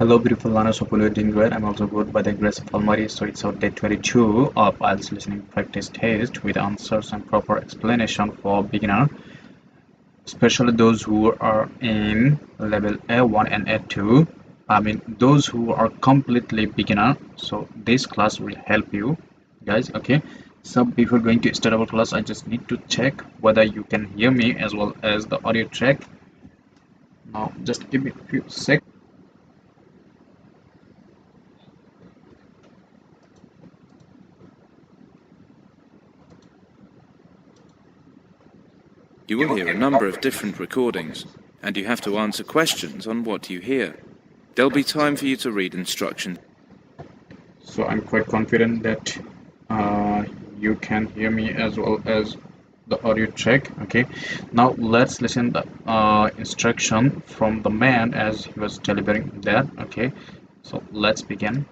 Hello, beautiful learners. Hope you're doing great. I'm also good by the grace of Almighty. So it's our day 22 of IELTS listening practice test with answers and proper explanation for beginner, especially those who are in level A1 and A2. I mean, those who are completely beginner. So this class will help you, guys. Okay. So before going to start our class, I just need to check whether you can hear me as well as the audio track. Now, just give me a few seconds. You will hear a number of different recordings, and you have to answer questions on what you hear. There'll be time for you to read instructions. So I'm quite confident that you can hear me as well as the audio track. Okay, now let's listen the instruction from the man as he was delivering that. Okay, so let's begin.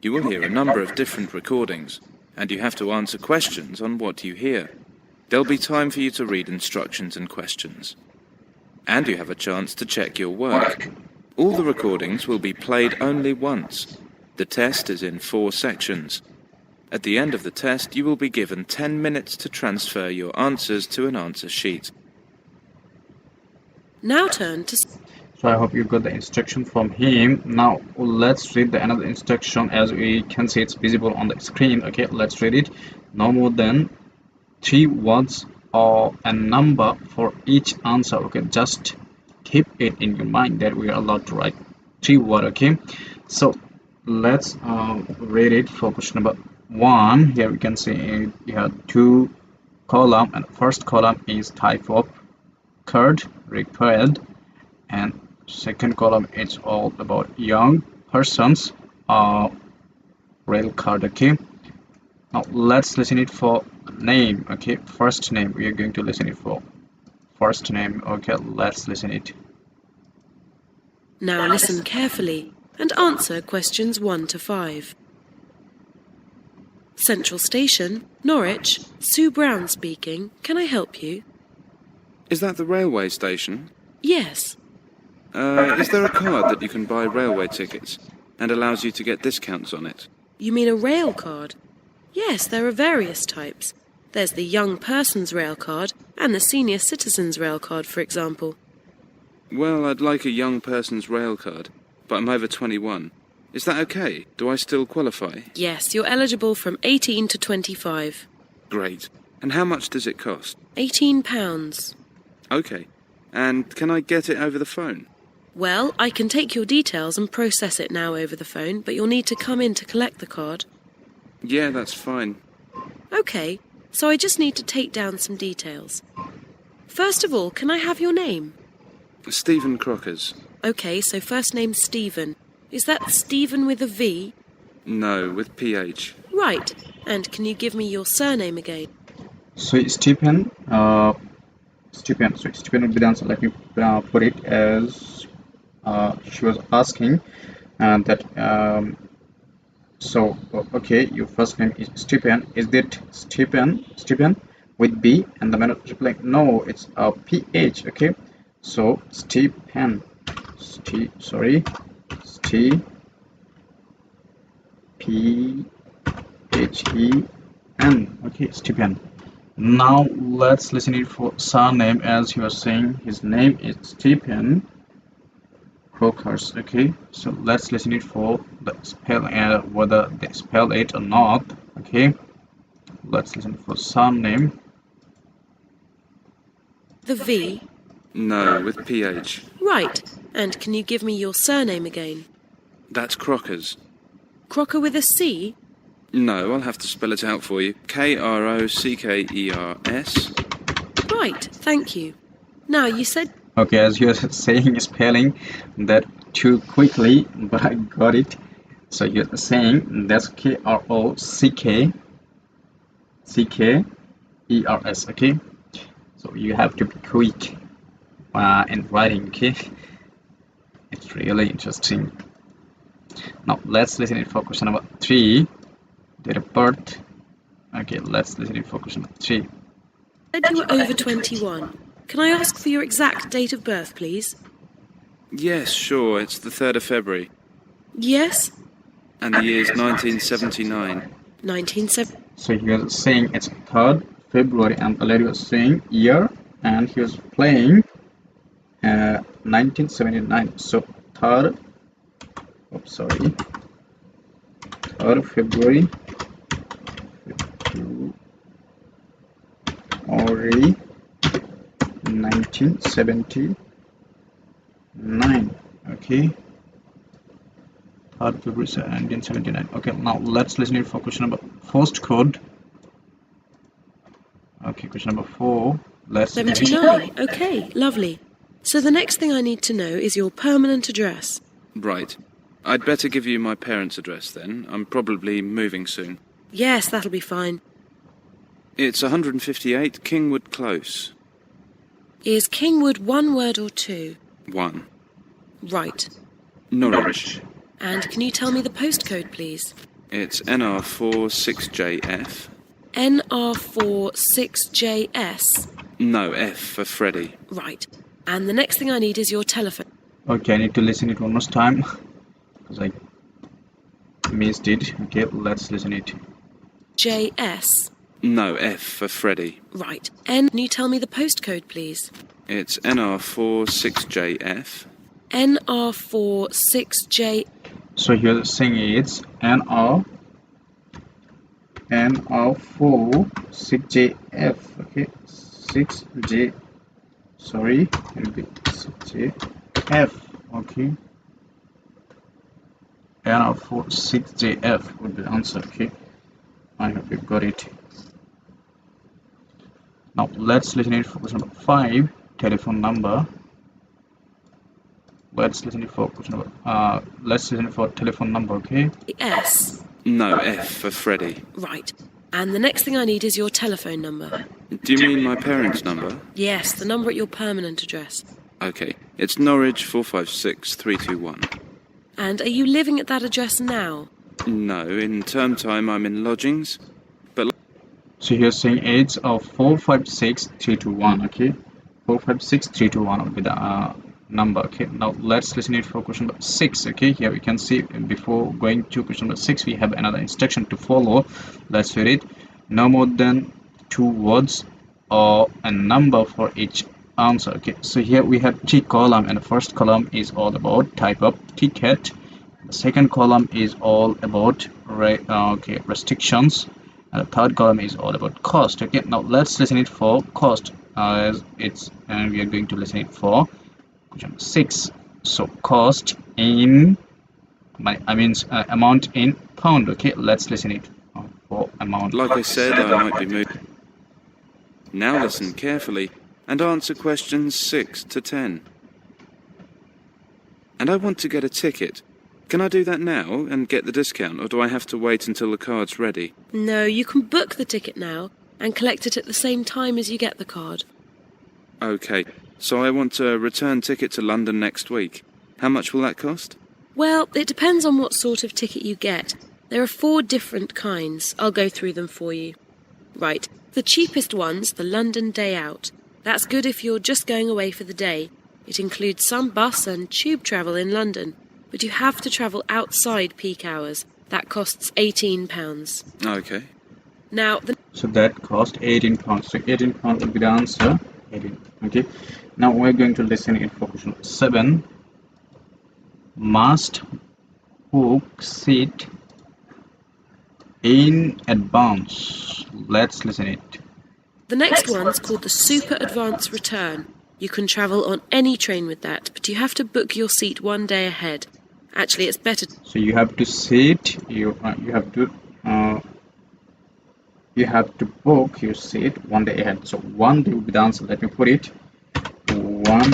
You will hear a number of different recordings, and you have to answer questions on what you hear. There'll be time for you to read instructions and questions. And you have a chance to check your work. All the recordings will be played only once. The test is in 4 sections. At the end of the test, you will be given 10 minutes to transfer your answers to an answer sheet. Now turn to... So I hope you got the instruction from him. Now let's read the another instruction. As we can see, it's visible on the screen. Okay, let's read it. No more than 3 words or a number for each answer. Okay, just keep it in your mind that we are allowed to write 3 words. Okay, so let's read it for question number 1. Here we can see you have 2 columns, and first column is type of card required, and second column is all about young persons rail card. Okay, now let's listen it for name. Okay, first name, we are going to listen it for first name. Okay, let's listen it. Now listen carefully and answer questions 1 to 5. Central Station, Norwich, Sue Brown speaking. Can I help you? Is that the railway station? Yes. Is there a card that you can buy railway tickets and allows you to get discounts on it? You mean a rail card? Yes, there are various types. There's the young person's rail card and the senior citizen's rail card, for example. Well, I'd like a young person's rail card, but I'm over 21. Is that okay? Do I still qualify? Yes, you're eligible from 18 to 25. Great. And how much does it cost? £18. Okay. And can I get it over the phone? Well, I can take your details and process it now over the phone, but you'll need to come in to collect the card. Yeah, that's fine. Okay, so I just need to take down some details. First of all, can I have your name? Stephen Crockers. Okay, so first name Stephen. Is that Stephen with a V? No, with PH. Right, and can you give me your surname again? So Stephen, Stephen. So Stephen would be the answer. Let me put it as she was asking, and that. So okay, your first name is Stephen. Is it Stephen with B? And the man was replying, no, it's PH. Okay, so Stephen. Stephen. Okay, Stephen. Now let's listen it for surname. As he was saying, his name is Stephen Crockers. Okay, so let's listen it for the spell, whether they spell it or not. Okay, let's listen for surname. The V? No, with PH. Right, and can you give me your surname again? That's Crockers. Crocker with a C? No, I'll have to spell it out for you. Krockers. Right, thank you. Now, you said... Okay, as you were saying spelling that too quickly, but I got it. So you're saying that's Krockers. Okay, so you have to be quick in writing. Okay, it's really interesting. Now let's listen it for question number 3. Date of birth. Okay, let's listen it for question number 3. Said you were over 21. Can I ask for your exact date of birth, please? Yes, sure, it's the 3rd of February. Yes, And the year's 1979. 1970. So he was saying it's 3rd February, and the lady was saying year, and he was playing 1979. So 3rd, oops, sorry, 3rd February, or 1979. Okay, 3rd February 1979. Okay, now let's listen it for question number first code. Okay, question number 4. Let's listen it. 79. Okay, lovely. So the next thing I need to know is your permanent address. Right. I'd better give you my parents' address then. I'm probably moving soon. Yes, that'll be fine. It's 158 Kingwood Close. Is Kingwood one word or two? 1. Right. Norwich. And can you tell me the postcode, please? It's NR4 6JF. NR4 6JS. No, F for Freddy. Right. And the next thing I need is your telephone. Okay, I need to listen it one more time because I missed it. Okay, let's listen it. JS. No, F for Freddy. Right. Can you tell me the postcode, please? It's NR4 6JF. NR4 6J. So here the thing is NR4 6JF. Okay, 6J. Sorry, it will be 6JF. Okay, NR4 6JF would be the answer. Okay, I hope you got it. Now let's listen it for question number 5. Telephone number. Let's listen it for question number. Let's listen for telephone number. Okay. S. No, F for Freddy. Right. And the next thing I need is your telephone number. Do you mean my parents' number? Yes, the number at your permanent address. Okay, it's Norwich 456 321. And are you living at that address now? No, in term time I'm in lodgings. So you're saying age of 456321. Okay, 456321 would be the number. Okay, now let's listen it for question number 6. Okay, here we can see before going to question number 6 we have another instruction to follow. Let's read it. No more than 2 words or a number for each answer. Okay, so here we have 3 columns, and the first column is all about type of ticket. The second column is all about restrictions, and the third column is all about cost. Okay, now let's listen it for cost, as it's, and we are going to listen it for question 6. So cost in amount in pound. Okay, let's listen it for amount. Like I said, I might be moving. Now listen carefully and answer questions 6 to 10. And I want to get a ticket. Can I do that now and get the discount, or do I have to wait until the card's ready? No, you can book the ticket now and collect it at the same time as you get the card. Okay, so I want a return ticket to London next week. How much will that cost? Well, it depends on what sort of ticket you get. There are 4 different kinds. I'll go through them for you. Right, the cheapest one's the London Day Out. That's good if you're just going away for the day. It includes some bus and tube travel in London, but you have to travel outside peak hours. That costs £18. Okay. Now, So that cost £18. So £18 will be the answer. 18. Okay. Now we're going to listen it for question 7. Must book seat in advance. Let's listen it. the next one's called the Super Advance Return. You can travel on any train with that, but you have to book your seat 1 day ahead. Actually, it's better. So you have to sit. You have to book your seat 1 day ahead. So 1 day will be the answer. Let me put it. 1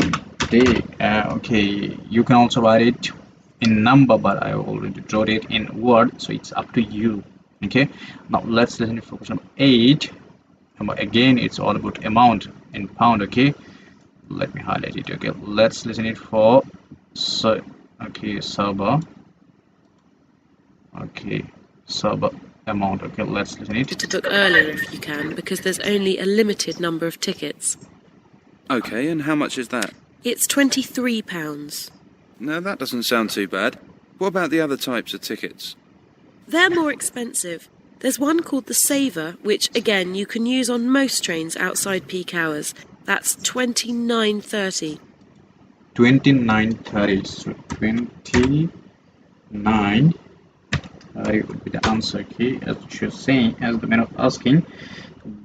day. Okay. You can also write it in number, but I already wrote it in word, so it's up to you. Okay. Now let's listen to question number 8. Again, it's all about amount in pound. Okay. Let me highlight it. Okay. Let's listen it for server. Okay, server amount. Okay, let's listen it. To book earlier if you can, because there's only a limited number of tickets. Okay, and how much is that? It's £23. Now that doesn't sound too bad. What about the other types of tickets? They're more expensive. There's one called the Saver, which again you can use on most trains outside peak hours. That's $29.30. 29.30. So 29.30 would be the answer. Okay, as you're saying, as the man of asking,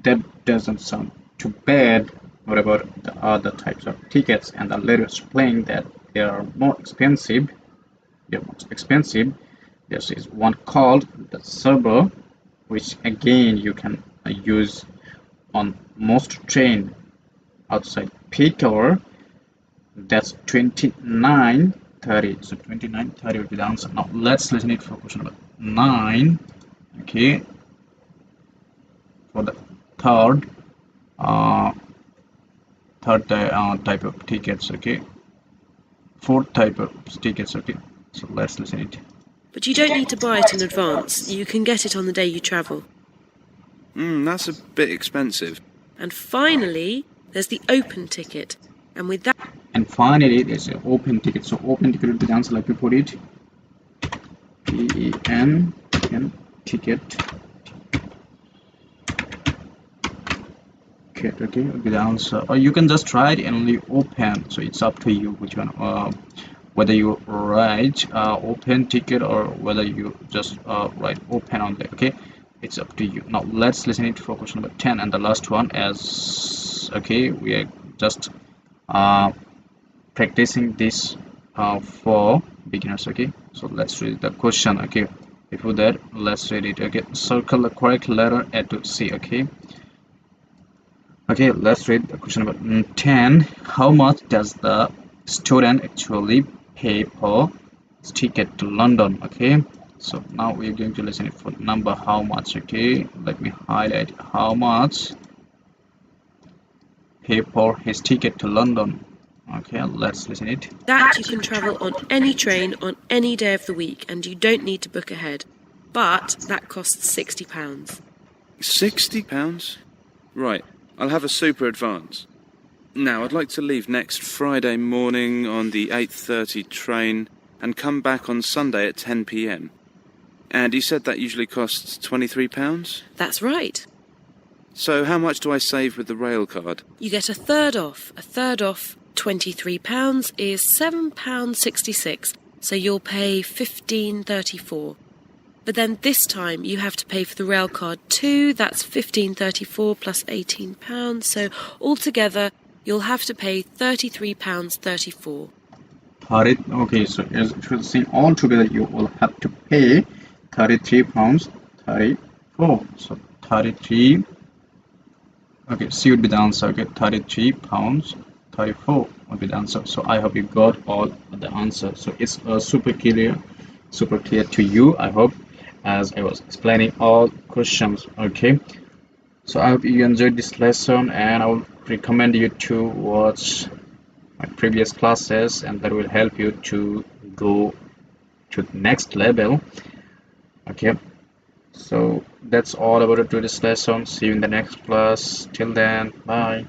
that doesn't sound too bad. What about the other types of tickets? And the later explained that they are more expensive. There is one called the Server, which again you can use on most train outside peak hour. That's 29.30. So 29.30 will be the answer. Now let's listen it for question number 9. Okay, for the third type of tickets. Okay, fourth type of tickets. Okay, so let's listen it. But you don't need to buy it in advance. You can get it on the day you travel. That's a bit expensive. And finally, there's the open ticket. And with that... And finally, there's an open ticket. So open ticket will be the answer like we put it. P-E-N, ticket. Okay, will be the answer. Or you can just try it and only open. So it's up to you which one. Whether you write open ticket or whether you just write open on there. Okay, it's up to you. Now let's listen it for question number 10 and the last one. As okay, we are just practicing this for beginners. Okay, so let's read the question. Okay, before that let's read it. Okay, circle the correct letter A to C. Okay, let's read the question number 10. How much does the student actually pay for ticket to London? Okay, so now we're going to listen it for number how much. Okay, let me highlight how much pay for his ticket to London. Okay, let's listen it. That you can travel on any train on any day of the week and you don't need to book ahead. But that costs £60. £60? Right, I'll have a super advance. Now, I'd like to leave next Friday morning on the 8:30 train and come back on Sunday at 10 p.m. And you said that usually costs £23? That's right. So how much do I save with the rail card? You get a third off. A third off £23 is £7.66. So you'll pay £15.34. But then this time you have to pay for the rail card too. That's £15.34 plus £18. So altogether you'll have to pay £33.34. Okay, so as it was saying, all together you will have to pay £33.34. So 33. Okay, C would be the answer. Okay, £33.34 would be the answer. So I hope you got all the answers. So it's super clear to you, I hope, as I was explaining all questions. Okay, so I hope you enjoyed this lesson, and I would recommend you to watch my previous classes, and that will help you to go to the next level. Okay, so that's all about today's lesson. See you in the next class. Till then, bye.